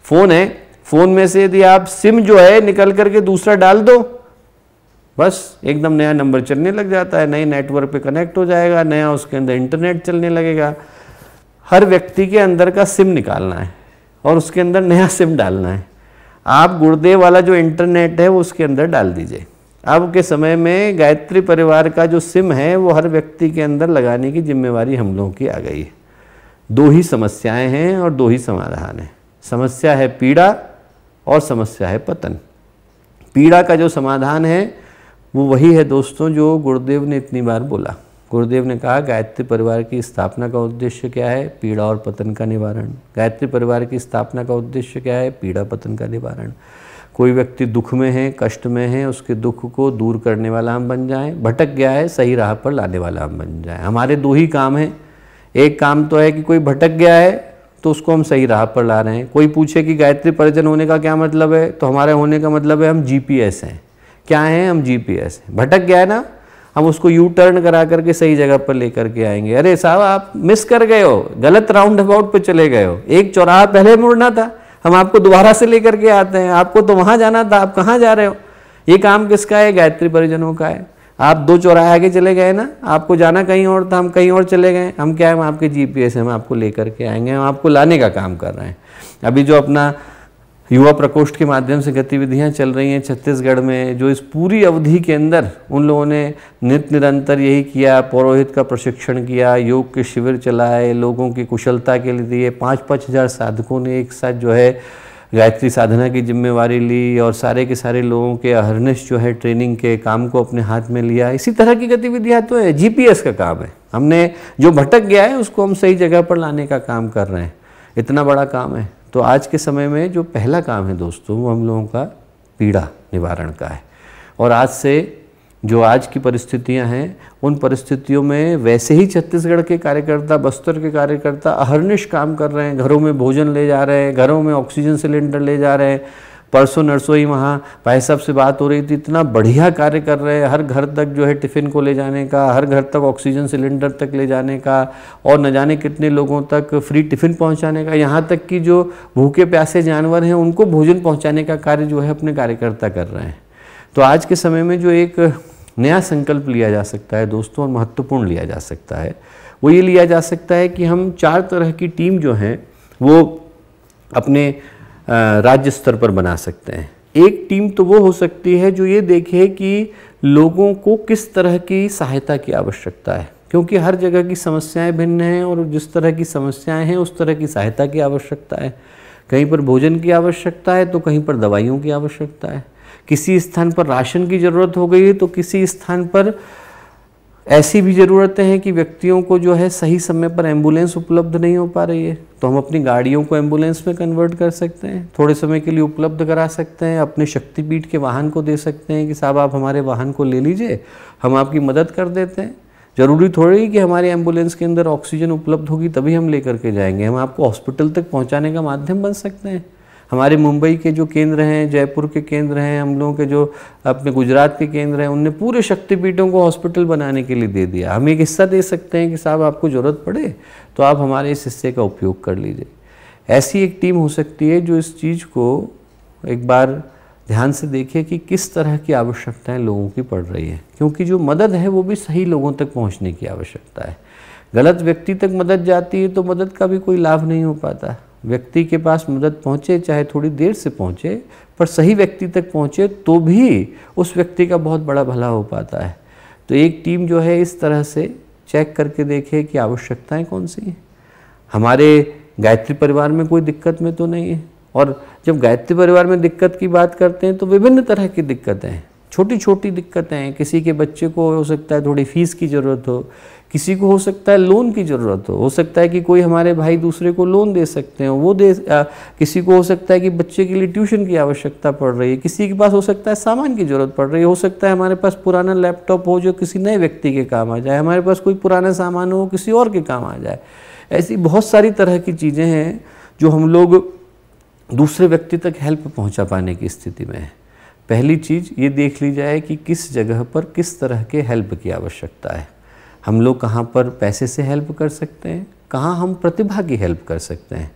फोन है, फोन में से यदि आप सिम जो है निकल करके दूसरा डाल दो, बस एकदम नया नंबर चलने लग जाता है, नए नेटवर्क पे कनेक्ट हो जाएगा, नया उसके अंदर इंटरनेट चलने लगेगा। हर व्यक्ति के अंदर का सिम निकालना है और उसके अंदर नया सिम डालना है। आप गुरुदेव वाला जो इंटरनेट है वो उसके अंदर डाल दीजिए। अब के समय में गायत्री परिवार का जो सिम है वो हर व्यक्ति के अंदर लगाने की जिम्मेवारी हम लोगों की आ गई है। 2 ही समस्याएं हैं और 2 ही समाधान है। समस्या है पीड़ा और समस्या है पतन। पीड़ा का जो समाधान है वो वही है दोस्तों जो गुरुदेव ने इतनी बार बोला। गुरुदेव ने कहा गायत्री परिवार की स्थापना का उद्देश्य क्या है? पीड़ा और पतन का निवारण। गायत्री परिवार की स्थापना का उद्देश्य क्या है? पीड़ा पतन का निवारण। कोई व्यक्ति दुख में है, कष्ट में है, उसके दुख को दूर करने वाला हम बन जाएं। भटक गया है, सही राह पर लाने वाला हम बन जाएं। हमारे 2 ही काम हैं। एक काम तो है कि कोई भटक गया है तो उसको हम सही राह पर ला रहे हैं। कोई पूछे कि गायत्री परिजन होने का क्या मतलब है, तो हमारे होने का मतलब है हम GPS हैं। क्या हैं? हम GPS हैं। भटक गया है ना, हम उसको यू टर्न करा करके सही जगह पर लेकर के आएंगे। अरे साहब आप मिस कर गए हो, गलत राउंड अबाउट पे चले गए हो, एक चौराहा पहले मुड़ना था, हम आपको दोबारा से लेकर के आते हैं, आपको तो वहां जाना था, आप कहाँ जा रहे हो? ये काम किसका है? गायत्री परिजनों का है। आप 2 चौराहे आगे चले गए ना, आपको जाना कहीं और था, हम कहीं और चले गए। हम क्या है? हम आपके GPS हैं, हम आपको लेकर के आएंगे, हम आपको लाने का काम कर रहे हैं। अभी जो अपना युवा प्रकोष्ठ के माध्यम से गतिविधियां चल रही हैं छत्तीसगढ़ में, जो इस पूरी अवधि के अंदर उन लोगों ने नित्य निरंतर यही किया, पौरोहित का प्रशिक्षण किया, योग के शिविर चलाए, लोगों की कुशलता के लिए दिए। 5-5 हज़ार साधकों ने एक साथ जो है गायत्री साधना की जिम्मेवारी ली और सारे के सारे लोगों के अहर्निश जो है ट्रेनिंग के काम को अपने हाथ में लिया। इसी तरह की गतिविधियां तो है, GPS का काम है। हमने जो भटक गया है उसको हम सही जगह पर लाने का काम कर रहे हैं। इतना बड़ा काम है। तो आज के समय में जो पहला काम है दोस्तों वो हम लोगों का पीड़ा निवारण का है। और आज से जो आज की परिस्थितियां हैं उन परिस्थितियों में वैसे ही छत्तीसगढ़ के कार्यकर्ता, बस्तर के कार्यकर्ता अहर्निश काम कर रहे हैं। घरों में भोजन ले जा रहे हैं, घरों में ऑक्सीजन सिलेंडर ले जा रहे हैं। परसों नरसों ही वहाँ भाई साहब से बात हो रही थी, इतना बढ़िया कार्य कर रहे हैं। हर घर तक जो है टिफ़िन को ले जाने का, हर घर तक ऑक्सीजन सिलेंडर तक ले जाने का और न जाने कितने लोगों तक फ्री टिफ़िन पहुँचाने का। यहाँ तक कि जो भूखे प्यासे जानवर हैं उनको भोजन पहुँचाने का कार्य जो है अपने कार्यकर्ता कर रहे हैं। तो आज के समय में जो एक नया संकल्प लिया जा सकता है दोस्तों और महत्वपूर्ण लिया जा सकता है वो ये लिया जा सकता है कि हम 4 तरह की टीम जो हैं वो अपने राज्य स्तर पर बना सकते हैं। एक टीम तो वो हो सकती है जो ये देखे कि लोगों को किस तरह की सहायता की आवश्यकता है, क्योंकि हर जगह की समस्याएं भिन्न हैं और जिस तरह की समस्याएं हैं उस तरह की सहायता की आवश्यकता है। कहीं पर भोजन की आवश्यकता है तो कहीं पर दवाइयों की आवश्यकता है। किसी स्थान पर राशन की ज़रूरत हो गई है तो किसी स्थान पर ऐसी भी ज़रूरतें हैं कि व्यक्तियों को जो है सही समय पर एम्बुलेंस उपलब्ध नहीं हो पा रही है, तो हम अपनी गाड़ियों को एम्बुलेंस में कन्वर्ट कर सकते हैं, थोड़े समय के लिए उपलब्ध करा सकते हैं। अपने शक्तिपीठ के वाहन को दे सकते हैं कि साहब आप हमारे वाहन को ले लीजिए, हम आपकी मदद कर देते हैं। ज़रूरी थोड़ी कि हमारी एम्बुलेंस के अंदर ऑक्सीजन उपलब्ध होगी तभी हम लेकर के जाएंगे, हम आपको हॉस्पिटल तक पहुँचाने का माध्यम बन सकते हैं। हमारे मुंबई के जो केंद्र हैं, जयपुर के केंद्र हैं, हम लोगों के जो अपने गुजरात के केंद्र हैं, उनने पूरे शक्तिपीठों को हॉस्पिटल बनाने के लिए दे दिया। हम एक हिस्सा दे सकते हैं कि साहब आपको ज़रूरत पड़े तो आप हमारे इस हिस्से का उपयोग कर लीजिए। ऐसी एक टीम हो सकती है जो इस चीज़ को एक बार ध्यान से देखिए कि किस तरह की आवश्यकताएं लोगों की पड़ रही है, क्योंकि जो मदद है वो भी सही लोगों तक पहुंचने की आवश्यकता है। गलत व्यक्ति तक मदद जाती है तो मदद का भी कोई लाभ नहीं हो पाता। व्यक्ति के पास मदद पहुंचे, चाहे थोड़ी देर से पहुंचे, पर सही व्यक्ति तक पहुंचे तो भी उस व्यक्ति का बहुत बड़ा भला हो पाता है। तो एक टीम जो है इस तरह से चेक करके देखे कि आवश्यकताएं कौन सी हैं। हमारे गायत्री परिवार में कोई दिक्कत में तो नहीं है, और जब गायत्री परिवार में दिक्कत की बात करते हैं तो विभिन्न तरह की दिक्कतें हैं, छोटी छोटी दिक्कतें हैं। किसी के बच्चे को हो सकता है थोड़ी फीस की ज़रूरत हो, किसी को हो सकता है लोन की ज़रूरत हो सकता है कि कोई हमारे भाई दूसरे को लोन दे सकते हैं वो दे, किसी को हो सकता है कि बच्चे के लिए ट्यूशन की आवश्यकता पड़ रही है, किसी के पास हो सकता है सामान की ज़रूरत पड़ रही है, हो सकता है हमारे पास पुराना लैपटॉप हो जो किसी नए व्यक्ति के काम आ जाए, हमारे पास कोई पुराना सामान हो किसी और के काम आ जाए। ऐसी बहुत सारी तरह की चीज़ें हैं जो हम लोग दूसरे व्यक्ति तक हेल्प पहुंचा पाने की स्थिति में है। पहली चीज़ ये देख ली जाए कि किस जगह पर किस तरह के हेल्प की आवश्यकता है। हम लोग कहाँ पर पैसे से हेल्प कर सकते हैं, कहाँ हम प्रतिभा की हेल्प कर सकते हैं।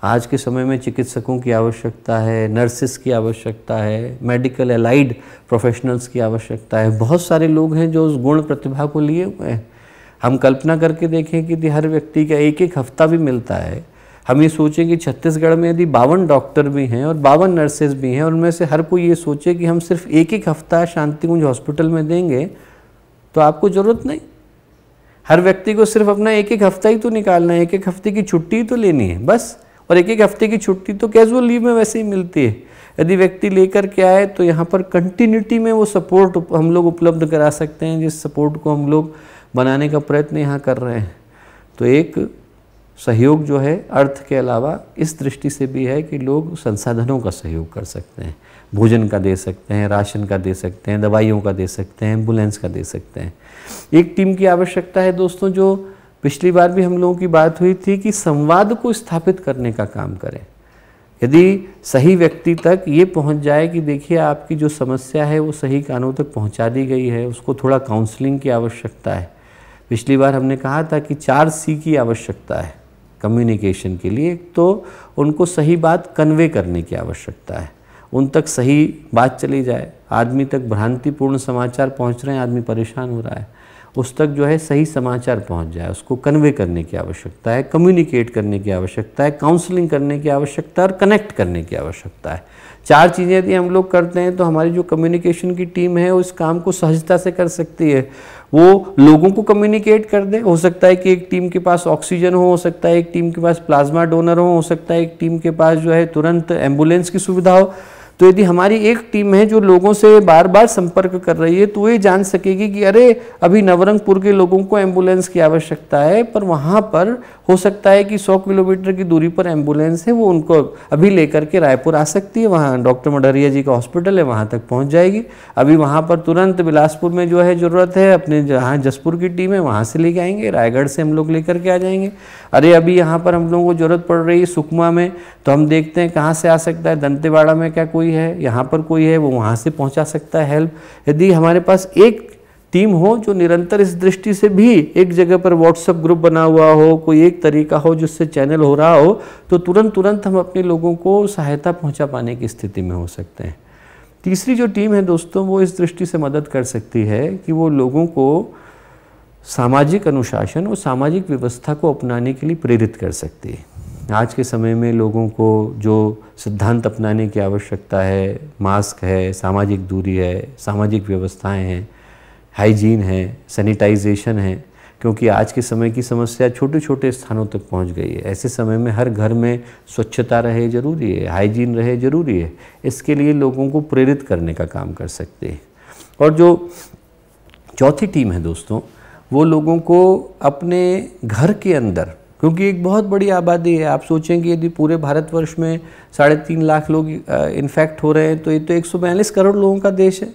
आज के समय में चिकित्सकों की आवश्यकता है, नर्सिस की आवश्यकता है, मेडिकल एलाइड प्रोफेशनल्स की आवश्यकता है। बहुत सारे लोग हैं जो उस गुण प्रतिभा को लिए हुए हैं। हम कल्पना करके देखें कि हर व्यक्ति का एक एक हफ्ता भी मिलता है। हम ये सोचें कि छत्तीसगढ़ में यदि 52 डॉक्टर भी हैं और 52 नर्सेज भी हैं और उनमें से हर कोई ये सोचे कि हम सिर्फ एक एक हफ्ता शांतिकुंज हॉस्पिटल में देंगे तो आपको ज़रूरत नहीं। हर व्यक्ति को सिर्फ अपना एक एक हफ्ता ही तो निकालना है, एक एक हफ्ते की छुट्टी तो लेनी है बस। और एक एक हफ्ते की छुट्टी तो कैजुअल लीव में वैसे ही मिलती है। यदि व्यक्ति लेकर के आए तो यहाँ पर कंटिन्यूटी में वो सपोर्ट हम लोग उपलब्ध करा सकते हैं, जिस सपोर्ट को हम लोग बनाने का प्रयत्न यहाँ कर रहे हैं। तो एक सहयोग जो है अर्थ के अलावा इस दृष्टि से भी है कि लोग संसाधनों का सहयोग कर सकते हैं, भोजन का दे सकते हैं, राशन का दे सकते हैं, दवाइयों का दे सकते हैं, एम्बुलेंस का दे सकते हैं। एक टीम की आवश्यकता है दोस्तों, जो पिछली बार भी हम लोगों की बात हुई थी कि संवाद को स्थापित करने का काम करें। यदि सही व्यक्ति तक ये पहुंच जाए कि देखिए आपकी जो समस्या है वो सही कानों तक पहुंचा दी गई है, उसको थोड़ा काउंसलिंग की आवश्यकता है। पिछली बार हमने कहा था कि 4 C की आवश्यकता है कम्युनिकेशन के लिए। एक तो उनको सही बात कन्वे करने की आवश्यकता है, उन तक सही बात चली जाए। आदमी तक भ्रांतिपूर्ण समाचार पहुंच रहे हैं, आदमी परेशान हो रहा है, उस तक जो है सही समाचार पहुंच जाए, उसको कन्वे करने की आवश्यकता है, कम्युनिकेट करने की आवश्यकता है, काउंसलिंग करने की आवश्यकता है और कनेक्ट करने की आवश्यकता है। 4 चीज़ें यदि हम लोग करते हैं तो हमारी जो कम्युनिकेशन की टीम है उस काम को सहजता से कर सकती है। वो लोगों को कम्युनिकेट कर दे। हो सकता है कि एक टीम के पास ऑक्सीजन हो सकता है एक टीम के पास प्लाज्मा डोनर हो सकता है एक टीम के पास जो है तुरंत एम्बुलेंस की सुविधा हो। तो यदि हमारी एक टीम है जो लोगों से बार बार संपर्क कर रही है तो वो ये जान सकेगी कि अरे अभी नवरंगपुर के लोगों को एम्बुलेंस की आवश्यकता है, पर वहाँ पर हो सकता है कि 100 किलोमीटर की दूरी पर एम्बुलेंस है, वो उनको अभी लेकर के रायपुर आ सकती है, वहाँ डॉक्टर मडरिया जी का हॉस्पिटल है वहाँ तक पहुँच जाएगी। अभी वहाँ पर तुरंत बिलासपुर में जो है ज़रूरत है, अपने जहाँ जसपुर की टीम है वहाँ से लेके आएंगे, रायगढ़ से हम लोग लेकर के आ जाएंगे। अरे अभी यहाँ पर हम लोगों को ज़रूरत पड़ रही है सुकमा में, तो हम देखते हैं कहाँ से आ सकता है, दंतेवाड़ा में क्या कोई है, यहाँ पर कोई है, वो वहाँ से पहुँचा सकता है हेल्प। यदि हमारे पास एक टीम हो जो निरंतर इस दृष्टि से भी एक जगह पर व्हाट्सएप ग्रुप बना हुआ हो, कोई एक तरीका हो जिससे चैनल हो रहा हो, तो तुरंत हम अपने लोगों को सहायता पहुँचा पाने की स्थिति में हो सकते हैं। तीसरी जो टीम है दोस्तों वो इस दृष्टि से मदद कर सकती है कि वो लोगों को सामाजिक अनुशासन और सामाजिक व्यवस्था को अपनाने के लिए प्रेरित कर सकती है। आज के समय में लोगों को जो सिद्धांत अपनाने की आवश्यकता है, मास्क है, सामाजिक दूरी है, सामाजिक व्यवस्थाएं हैं, हाइजीन है, सैनिटाइजेशन है, क्योंकि आज के समय की समस्या छोटे छोटे स्थानों तक पहुंच गई है। ऐसे समय में हर घर में स्वच्छता रहे जरूरी है, हाइजीन रहे जरूरी है। इसके लिए लोगों को प्रेरित करने का काम कर सकते हैं। और जो चौथी टीम है दोस्तों, वो लोगों को अपने घर के अंदर, क्योंकि एक बहुत बड़ी आबादी है, आप सोचें कि यदि पूरे भारतवर्ष में 3.5 लाख लोग इन्फेक्ट हो रहे हैं तो ये तो 142 करोड़ लोगों का देश है।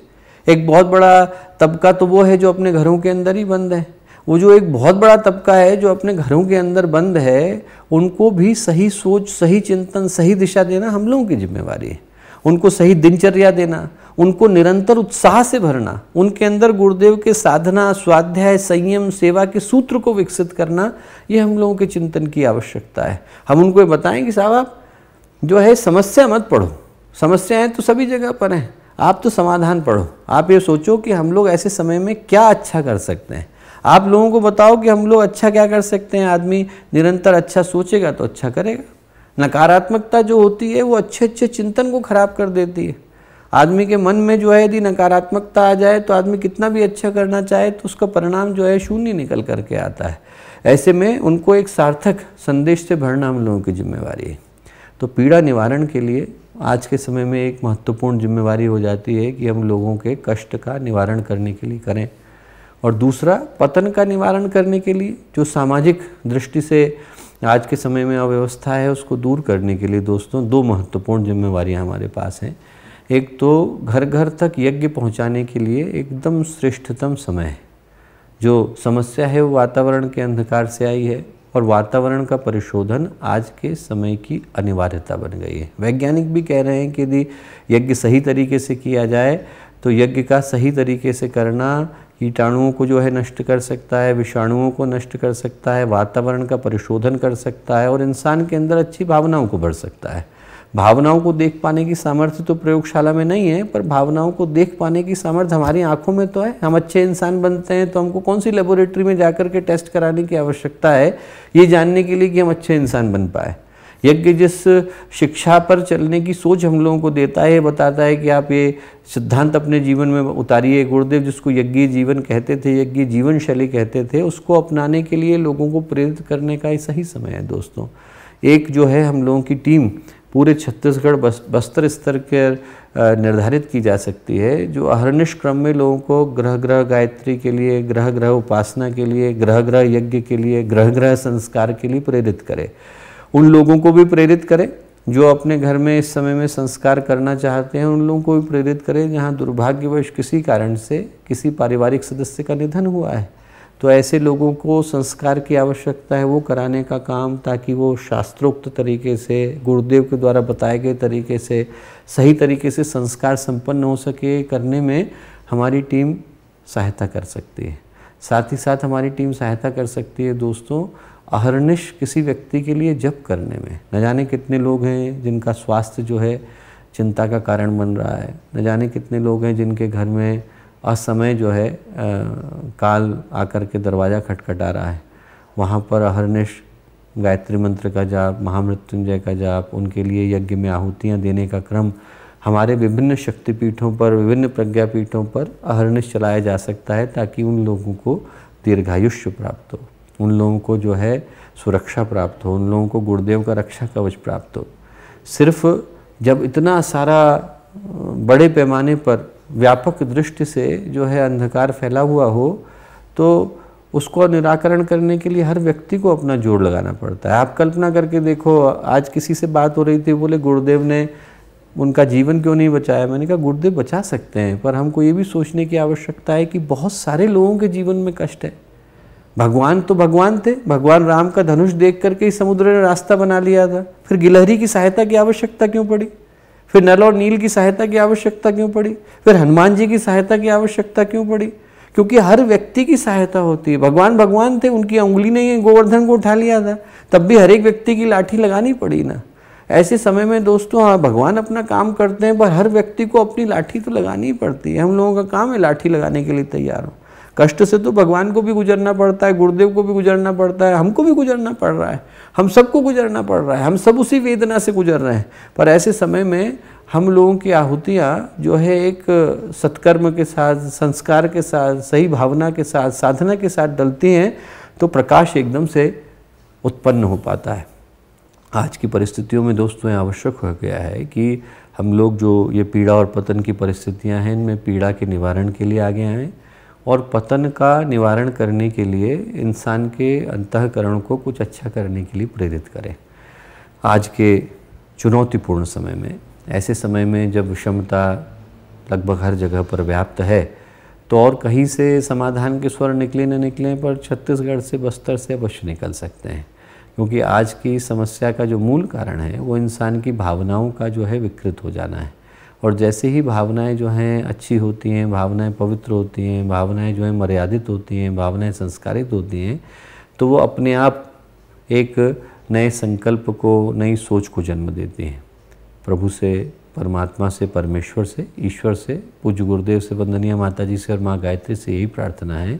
एक बहुत बड़ा तबका तो वो है जो अपने घरों के अंदर ही बंद है। वो जो एक बहुत बड़ा तबका है जो अपने घरों के अंदर बंद है, उनको भी सही सोच, सही चिंतन, सही दिशा देना हम लोगों की जिम्मेवारी है। उनको सही दिनचर्या देना, उनको निरंतर उत्साह से भरना, उनके अंदर गुरुदेव के साधना, स्वाध्याय, संयम, सेवा के सूत्र को विकसित करना, ये हम लोगों के चिंतन की आवश्यकता है। हम उनको बताएं कि साहब आप जो है समस्या मत पढ़ो, समस्याएं तो सभी जगह पर हैं, आप तो समाधान पढ़ो। आप ये सोचो कि हम लोग ऐसे समय में क्या अच्छा कर सकते हैं। आप लोगों को बताओ कि हम लोग अच्छा क्या कर सकते हैं। आदमी निरंतर अच्छा सोचेगा तो अच्छा करेगा। नकारात्मकता जो होती है वो अच्छे अच्छे चिंतन को खराब कर देती है। आदमी के मन में जो है यदि नकारात्मकता आ जाए तो आदमी कितना भी अच्छा करना चाहे तो उसका परिणाम जो है शून्य निकल करके आता है। ऐसे में उनको एक सार्थक संदेश से भरना हम लोगों की जिम्मेवारी है। तो पीड़ा निवारण के लिए आज के समय में एक महत्वपूर्ण जिम्मेवारी हो जाती है कि हम लोगों के कष्ट का निवारण करने के लिए करें, और दूसरा पतन का निवारण करने के लिए जो सामाजिक दृष्टि से आज के समय में अव्यवस्था है उसको दूर करने के लिए दोस्तों दो महत्वपूर्ण जिम्मेवारियां हमारे पास हैं। एक तो घर घर तक यज्ञ पहुंचाने के लिए एकदम श्रेष्ठतम समय है। जो समस्या है वो वातावरण के अंधकार से आई है, और वातावरण का परिशोधन आज के समय की अनिवार्यता बन गई है। वैज्ञानिक भी कह रहे हैं कि यदि यज्ञ सही तरीके से किया जाए तो यज्ञ का सही तरीके से करना कीटाणुओं को जो है नष्ट कर सकता है, विषाणुओं को नष्ट कर सकता है, वातावरण का परिशोधन कर सकता है और इंसान के अंदर अच्छी भावनाओं को भर सकता है। भावनाओं को देख पाने की सामर्थ्य तो प्रयोगशाला में नहीं है, पर भावनाओं को देख पाने की सामर्थ्य हमारी आंखों में तो है। हम अच्छे इंसान बनते हैं तो हमको कौन सी लेबोरेटरी में जाकर के टेस्ट कराने की आवश्यकता है ये जानने के लिए कि हम अच्छे इंसान बन पाए। यज्ञ जिस शिक्षा पर चलने की सोच हम लोगों को देता है, ये बताता है कि आप ये सिद्धांत अपने जीवन में उतारिए। गुरुदेव जिसको यज्ञीय जीवन कहते थे, यज्ञीय जीवन शैली कहते थे, उसको अपनाने के लिए लोगों को प्रेरित करने का ये सही समय है दोस्तों। एक जो है हम लोगों की टीम पूरे छत्तीसगढ़ बस्तर स्तर के निर्धारित की जा सकती है, जो अहर्निश क्रम में लोगों को ग्रह ग्रह गायत्री के लिए, ग्रह ग्रह उपासना के लिए, ग्रह ग्रह यज्ञ के लिए, ग्रह ग्रह संस्कार के लिए प्रेरित करे। उन लोगों को भी प्रेरित करें जो अपने घर में इस समय में संस्कार करना चाहते हैं, उन लोगों को भी प्रेरित करें जहाँ दुर्भाग्यवश किसी कारण से किसी पारिवारिक सदस्य का निधन हुआ है, तो ऐसे लोगों को संस्कार की आवश्यकता है वो कराने का काम, ताकि वो शास्त्रोक्त तरीके से, गुरुदेव के द्वारा बताए गए तरीके से, सही तरीके से संस्कार संपन्न हो सके। करने में हमारी टीम सहायता कर सकती है। साथ ही साथ हमारी टीम सहायता कर सकती है दोस्तों अहर्निश किसी व्यक्ति के लिए जप करने में। न जाने कितने लोग हैं जिनका स्वास्थ्य जो है चिंता का कारण बन रहा है, न जाने कितने लोग हैं जिनके घर में असमय जो है काल आकर के दरवाज़ा खटखटा रहा है। वहाँ पर अहर्निश गायत्री मंत्र का जाप, महामृत्युंजय का जाप, उनके लिए यज्ञ में आहुतियाँ देने का क्रम हमारे विभिन्न शक्तिपीठों पर, विभिन्न प्रज्ञापीठों पर अहर्निश चलाया जा सकता है, ताकि उन लोगों को दीर्घायुष्य प्राप्त हो, उन लोगों को जो है सुरक्षा प्राप्त हो, उन लोगों को गुरुदेव का रक्षा कवच प्राप्त हो। सिर्फ जब इतना सारा बड़े पैमाने पर व्यापक दृष्टि से जो है अंधकार फैला हुआ हो, तो उसको निराकरण करने के लिए हर व्यक्ति को अपना जोर लगाना पड़ता है। आप कल्पना करके देखो, आज किसी से बात हो रही थी, बोले गुरुदेव ने उनका जीवन क्यों नहीं बचाया। मैंने कहा गुरुदेव बचा सकते हैं, पर हमको ये भी सोचने की आवश्यकता है कि बहुत सारे लोगों के जीवन में कष्ट है। भगवान तो भगवान थे, भगवान राम का धनुष देख करके ही समुद्र ने रास्ता बना लिया था। फिर गिलहरी की सहायता की आवश्यकता क्यों पड़ी? फिर नल और नील की सहायता की आवश्यकता क्यों पड़ी? फिर हनुमान जी की सहायता की आवश्यकता क्यों पड़ी? क्योंकि हर व्यक्ति की सहायता होती है। भगवान भगवान थे, उनकी उंगली ने गोवर्धन को उठा लिया था, तब भी हर एक व्यक्ति की लाठी लगानी पड़ी ना। ऐसे समय में दोस्तों हाँ भगवान अपना काम करते हैं, पर हर व्यक्ति को अपनी लाठी तो लगानी ही पड़ती है। हम लोगों का काम है लाठी लगाने के लिए तैयार हो। कष्ट से तो भगवान को भी गुजरना पड़ता है, गुरुदेव को भी गुजरना पड़ता है, हमको भी गुजरना पड़ रहा है, हम सबको गुजरना पड़ रहा है, हम सब उसी वेदना से गुजर रहे हैं। पर ऐसे समय में हम लोगों की आहुतियाँ जो है एक सत्कर्म के साथ, संस्कार के साथ, सही भावना के साथ, साधना के साथ डलती हैं, तो प्रकाश एकदम से उत्पन्न हो पाता है। आज की परिस्थितियों में दोस्तों ये आवश्यक हो गया है कि हम लोग जो ये पीड़ा और पतन की परिस्थितियाँ हैं, इनमें पीड़ा के निवारण के लिए आगे आएँ और पतन का निवारण करने के लिए इंसान के अंतःकरण को कुछ अच्छा करने के लिए प्रेरित करें। आज के चुनौतीपूर्ण समय में, ऐसे समय में जब विषमता लगभग हर जगह पर व्याप्त है, तो और कहीं से समाधान के स्वर निकले न निकलें, पर छत्तीसगढ़ से, बस्तर से अवश्य निकल सकते हैं। क्योंकि आज की समस्या का जो मूल कारण है वो इंसान की भावनाओं का जो है विकृत हो जाना है। और जैसे ही भावनाएं जो हैं अच्छी होती हैं, भावनाएं पवित्र होती हैं, भावनाएं जो हैं मर्यादित होती हैं, भावनाएं संस्कारित होती हैं, तो वो अपने आप एक नए संकल्प को, नई सोच को जन्म देती हैं। प्रभु से, परमात्मा से, परमेश्वर से, ईश्वर से, पूज्य गुरुदेव से, वंदनीय माता जी से और माँ गायत्री से यही प्रार्थना है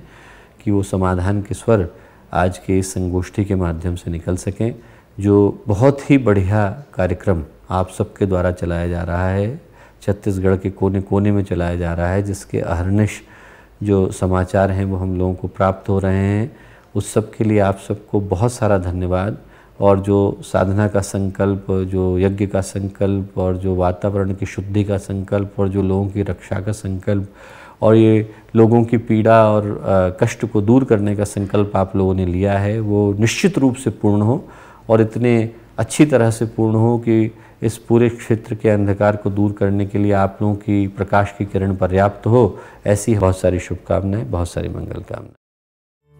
कि वो समाधान के स्वर आज के इस संगोष्ठी के माध्यम से निकल सकें, जो बहुत ही बढ़िया कार्यक्रम आप सबके द्वारा चलाया जा रहा है, छत्तीसगढ़ के कोने कोने में चलाया जा रहा है, जिसके अहर्निश जो समाचार हैं वो हम लोगों को प्राप्त हो रहे हैं। उस सब के लिए आप सबको बहुत सारा धन्यवाद। और जो साधना का संकल्प, जो यज्ञ का संकल्प और जो वातावरण की शुद्धि का संकल्प और जो लोगों की रक्षा का संकल्प और ये लोगों की पीड़ा और कष्ट को दूर करने का संकल्प आप लोगों ने लिया है, वो निश्चित रूप से पूर्ण हो और इतने अच्छी तरह से पूर्ण हो कि इस पूरे क्षेत्र के अंधकार को दूर करने के लिए आप लोगों की प्रकाश की किरण पर्याप्त हो। ऐसी बहुत सारी शुभकामनाएं, बहुत सारी मंगल कामनाएं।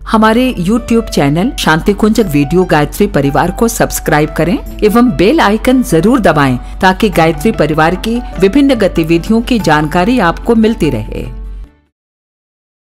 हमारे YouTube चैनल शांति कुंज वीडियो गायत्री परिवार को सब्सक्राइब करें एवं बेल आइकन जरूर दबाएं ताकि गायत्री परिवार की विभिन्न गतिविधियों की जानकारी आपको मिलती रहे।